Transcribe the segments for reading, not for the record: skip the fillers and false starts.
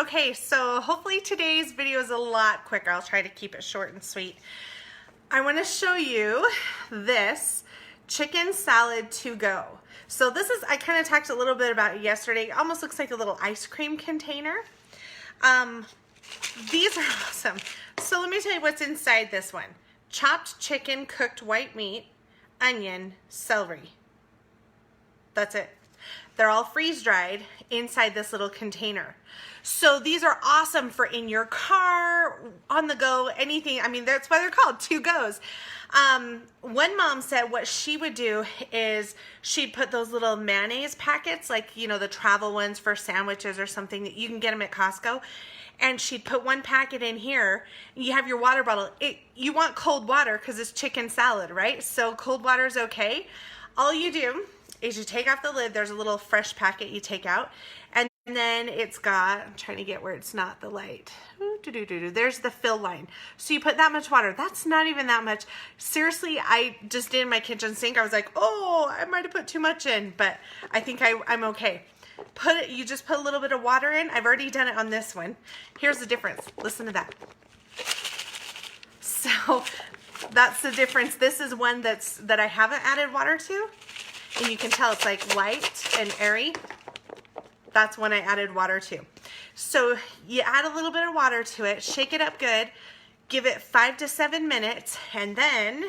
Okay, so hopefully today's video is a lot quicker. I'll try to keep it short and sweet. I want to show you this chicken salad to go. So this is, I kind of talked a little bit about it yesterday. It almost looks like a little ice cream container. These are awesome. So let me tell you what's inside this one. Chopped chicken, cooked white meat, onion, celery. That's it. They're all freeze-dried inside this little container. So these are awesome for in your car, on the go, anything. I mean, that's why they're called to-goes. One mom said what she would do is she'd put those little mayonnaise packets, like, you know, the travel ones for sandwiches or something that you can get them at Costco. And she'd put one packet in here. You have your water bottle. You want cold water because it's chicken salad, right? So cold water is okay. All you do is you take off the lid. There's a little fresh packet you take out. And then it's got, I'm trying to get where it's not the light. There's the fill line. So you put that much water. That's not even that much. Seriously, I just did in my kitchen sink. I was like, oh, I might have put too much in, but I think I'm okay. You just put a little bit of water in. I've already done it on this one. Here's the difference. Listen to that. So that's the difference. This is one that I haven't added water to. And you can tell it's like light and airy. That's when I added water to. So you add a little bit of water to it, shake it up good, give it 5 to 7 minutes, and then,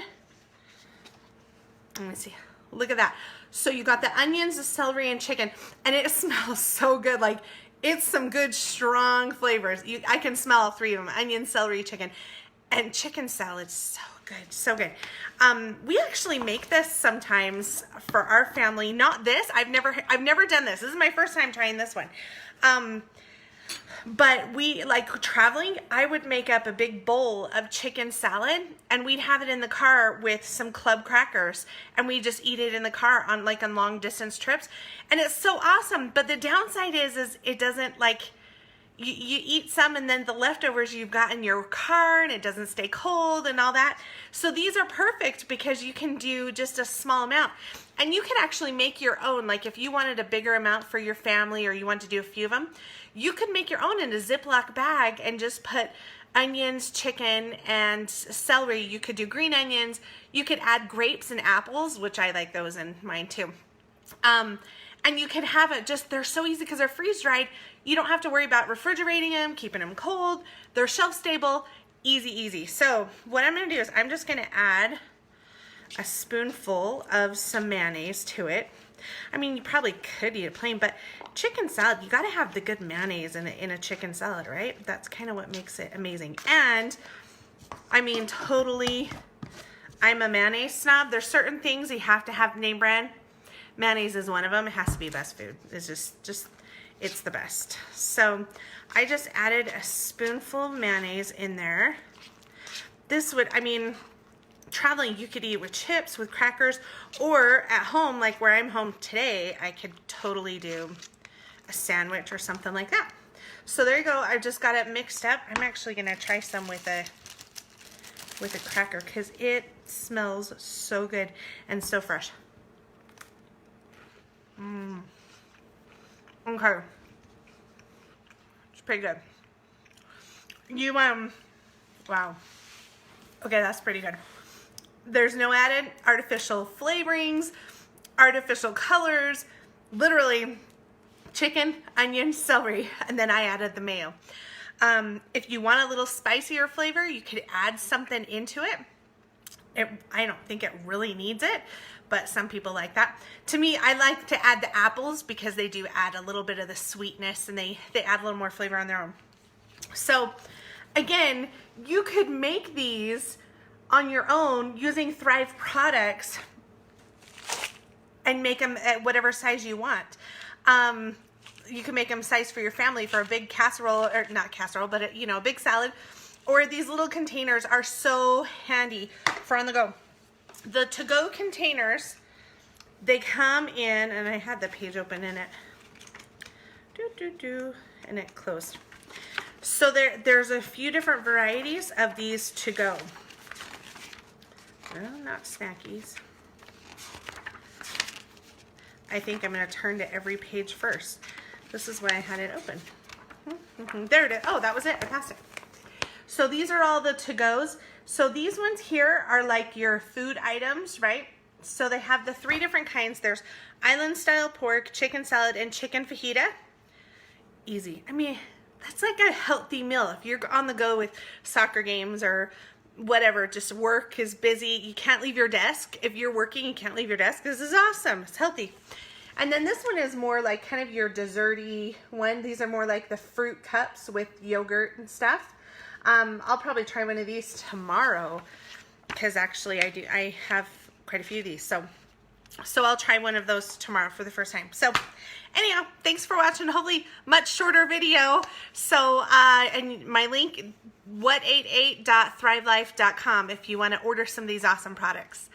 let me see, look at that. So you got the onions, the celery, and chicken, and it smells so good. Like, it's some good, strong flavors. I can smell all three of them, onion, celery, chicken, and chicken salad. So good, so good. We actually make this sometimes for our family. Not this. I've never done this. This is my first time trying this one. But we, like traveling, I would make up a big bowl of chicken salad and we'd have it in the car with some club crackers and we just eat it in the car on long distance trips. And it's so awesome. But the downside is it doesn't you eat some and then the leftovers you've got in your car and it doesn't stay cold and all that. So these are perfect because you can do just a small amount. And you can actually make your own. Like if you wanted a bigger amount for your family or you want to do a few of them, you could make your own in a Ziploc bag and just put onions, chicken, and celery. You could do green onions. You could add grapes and apples, which I like those in mine too. And you can have it they're so easy because they're freeze-dried. You don't have to worry about refrigerating them, keeping them cold. They're shelf-stable, easy. So what I'm gonna do is I'm just gonna add a spoonful of some mayonnaise to it. I mean, you probably could eat it plain, but chicken salad, you gotta have the good mayonnaise in a chicken salad, right? That's kind of what makes it amazing. And I mean, totally, I'm a mayonnaise snob. There's certain things you have to have name brand. Mayonnaise is one of them. It has to be best food. It's just it's the best. So I just added a spoonful of mayonnaise in there. This would, I mean, traveling, you could eat with chips, with crackers, or at home, like where I'm home today, I could totally do a sandwich or something like that. So there you go. I've just got it mixed up. I'm actually gonna try some with a cracker because it smells so good and so fresh. Okay. It's pretty good. Wow. Okay, that's pretty good. There's no added artificial flavorings, artificial colors, literally chicken, onion, celery, and then I added the mayo. If you want a little spicier flavor, you could add something into it. I don't think it really needs it, but some people like that. To me, I like to add the apples because they do add a little bit of the sweetness and they add a little more flavor on their own. So again, you could make these on your own using Thrive products and make them at whatever size you want. You can make them size for your family for a big casserole, or not casserole, but a big salad. Or these little containers are so handy for on the go. The to-go containers, they come in, and I had the page open in it. And it closed. So there's a few different varieties of these to go. Well, not snackies. I think I'm going to turn to every page first. This is why I had it open. There it is. Oh, that was it. I passed it. So these are all the to-goes. So these ones here are like your food items, right? So they have the 3 different kinds. There's island style pork, chicken salad, and chicken fajita. Easy. I mean, that's like a healthy meal. If you're on the go with soccer games or whatever, just work is busy, you can't leave your desk. If you're working, you can't leave your desk. This is awesome. It's healthy. And then this one is more like kind of your desserty one. These are more like the fruit cups with yogurt and stuff. I'll probably try one of these tomorrow because actually I have quite a few of these. So I'll try one of those tomorrow for the first time. So anyhow, thanks for watching. Hopefully much shorter video. So, and my link, what88.thrivelife.com if you want to order some of these awesome products.